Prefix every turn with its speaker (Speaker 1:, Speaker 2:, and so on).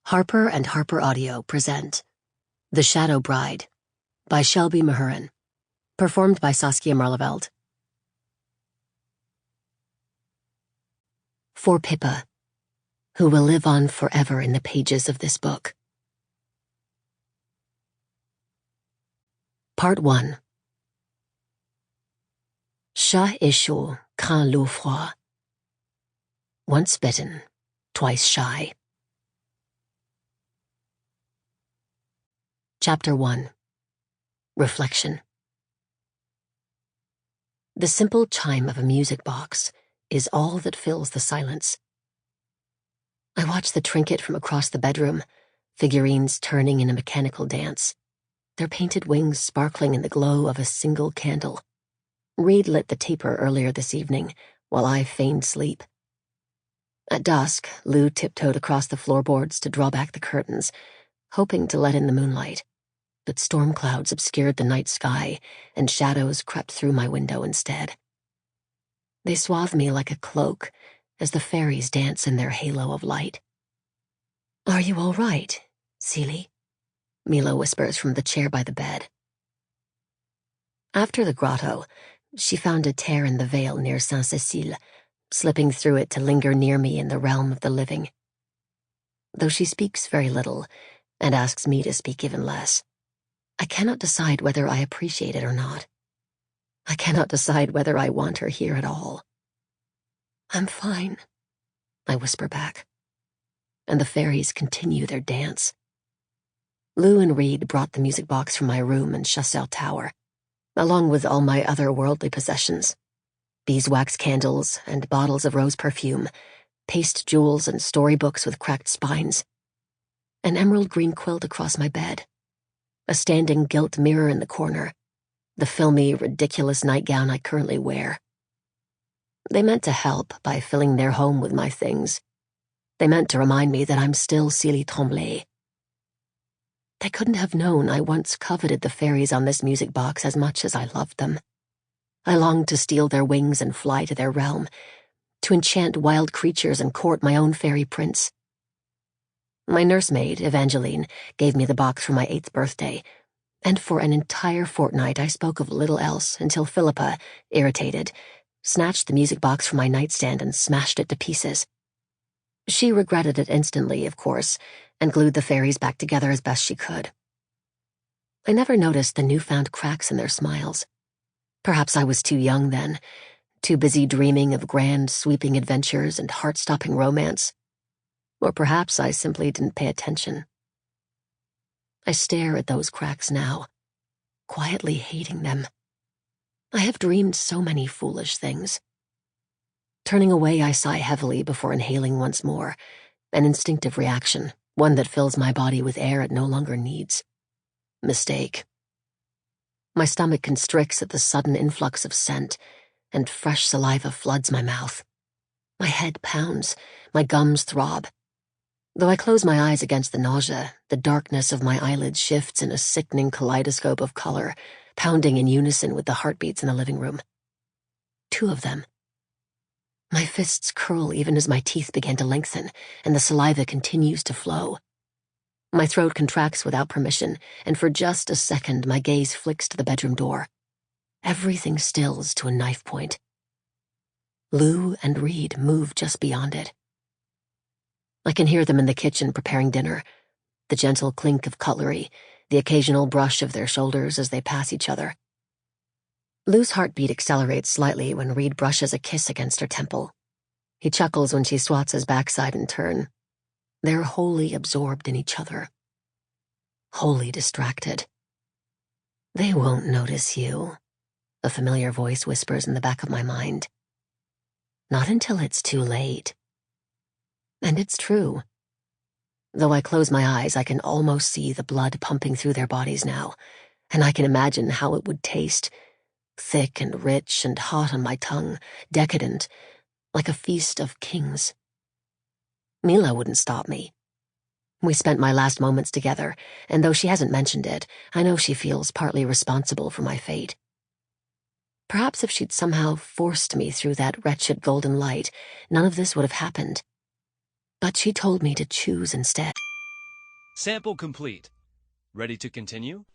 Speaker 1: Harper and Harper Audio present The Shadow Bride by Shelby Mahurin, performed by Saskia Maarleveld. For Pippa, who will live on forever in the pages of this book. Part 1. Chat et chaud craint l'eau froide. Once bitten, twice shy. Chapter 1. Reflection. The simple chime of a music box is all that fills the silence. I watch the trinket from across the bedroom, figurines turning in a mechanical dance, their painted wings sparkling in the glow of a single candle. Reed lit the taper earlier this evening, while I feigned sleep. At dusk, Lou tiptoed across the floorboards to draw back the curtains, hoping to let in the moonlight. But storm clouds obscured the night sky, and shadows crept through my window instead. They swathe me like a cloak as the fairies dance in their halo of light. "Are you all right, Célie?" Mila whispers from the chair by the bed. After the grotto, she found a tear in the veil near Saint-Cécile, slipping through it to linger near me in the realm of the living. Though she speaks very little, and asks me to speak even less, I cannot decide whether I appreciate it or not. I cannot decide whether I want her here at all. "I'm fine," I whisper back, and the fairies continue their dance. Lou and Reed brought the music box from my room in Chasseur Tower, along with all my other worldly possessions: beeswax candles and bottles of rose perfume, paste jewels and storybooks with cracked spines, an emerald green quilt across my bed, a standing gilt mirror in the corner, the filmy, ridiculous nightgown I currently wear. They meant to help by filling their home with my things. They meant to remind me that I'm still Célie Tremblay. They couldn't have known I once coveted the fairies on this music box as much as I loved them. I longed to steal their wings and fly to their realm, to enchant wild creatures and court my own fairy prince. My nursemaid, Evangeline, gave me the box for my 8th birthday, and for an entire fortnight I spoke of little else until Philippa, irritated, snatched the music box from my nightstand and smashed it to pieces. She regretted it instantly, of course, and glued the fairies back together as best she could. I never noticed the newfound cracks in their smiles. Perhaps I was too young then, too busy dreaming of grand, sweeping adventures and heart-stopping romance. Or perhaps I simply didn't pay attention. I stare at those cracks now, quietly hating them. I have dreamed so many foolish things. Turning away, I sigh heavily before inhaling once more, an instinctive reaction, one that fills my body with air it no longer needs. Mistake. My stomach constricts at the sudden influx of scent, and fresh saliva floods my mouth. My head pounds, my gums throb. Though I close my eyes against the nausea, the darkness of my eyelids shifts in a sickening kaleidoscope of color, pounding in unison with the heartbeats in the living room. 2 of them. My fists curl even as my teeth begin to lengthen, and the saliva continues to flow. My throat contracts without permission, and for just a second my gaze flicks to the bedroom door. Everything stills to a knife point. Lou and Reed move just beyond it. I can hear them in the kitchen preparing dinner, the gentle clink of cutlery, the occasional brush of their shoulders as they pass each other. Lou's heartbeat accelerates slightly when Reed brushes a kiss against her temple. He chuckles when she swats his backside in turn. They're wholly absorbed in each other. Wholly distracted. "They won't notice you," a familiar voice whispers in the back of my mind. "Not until it's too late." And it's true. Though I close my eyes, I can almost see the blood pumping through their bodies now, and I can imagine how it would taste, thick and rich and hot on my tongue, decadent, like a feast of kings. Mila wouldn't stop me. We spent my last moments together, and though she hasn't mentioned it, I know she feels partly responsible for my fate. Perhaps if she'd somehow forced me through that wretched golden light, none of this would have happened. But she told me to choose instead.
Speaker 2: Sample complete. Ready to continue?